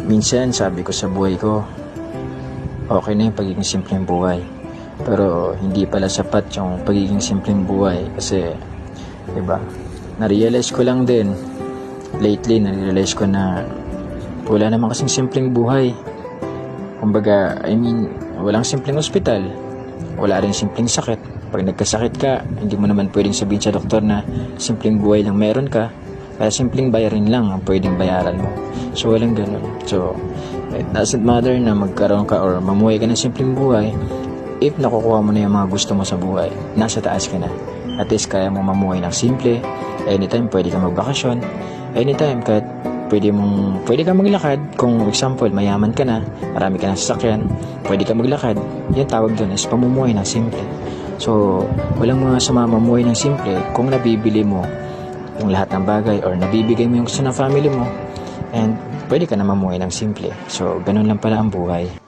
Minsan sabi ko sa buhay ko, okay na yung pagiging simpleng buhay. Pero hindi pala sapat yung pagiging simpleng buhay kasi, diba, na-realize ko lang din, lately, na-realize ko na wala naman kasing simpleng buhay. Kumbaga, walang simpleng ospital, wala rin simpleng sakit. Pag nagkasakit ka, hindi mo naman pwedeng sabihin sa doktor na simpleng buhay lang meron ka. Kaya simpleng bayarin lang ang pwedeng bayaran mo. So, walang ganun. So, it doesn't matter na magkaroon ka or mamuhay ka ng simpleng buhay. If nakukuha mo na yung mga gusto mo sa buhay, nasa taas ka na. At least kaya mo mamuhay ng simple. Anytime pwede ka magbakasyon. Anytime kahit pwede ka maglakad. Kung example, mayaman ka na, marami ka ng sasakyan, pwede ka maglakad. Yan tawag doon is pamumuhay ng simple. So, walang mga sama mamuhay ng simple kung nabibili mo yung lahat ng bagay or nabibigay mo yung gusto ng family mo, and pwede ka na mamuhay ng simple. So, ganun lang pala ang buhay.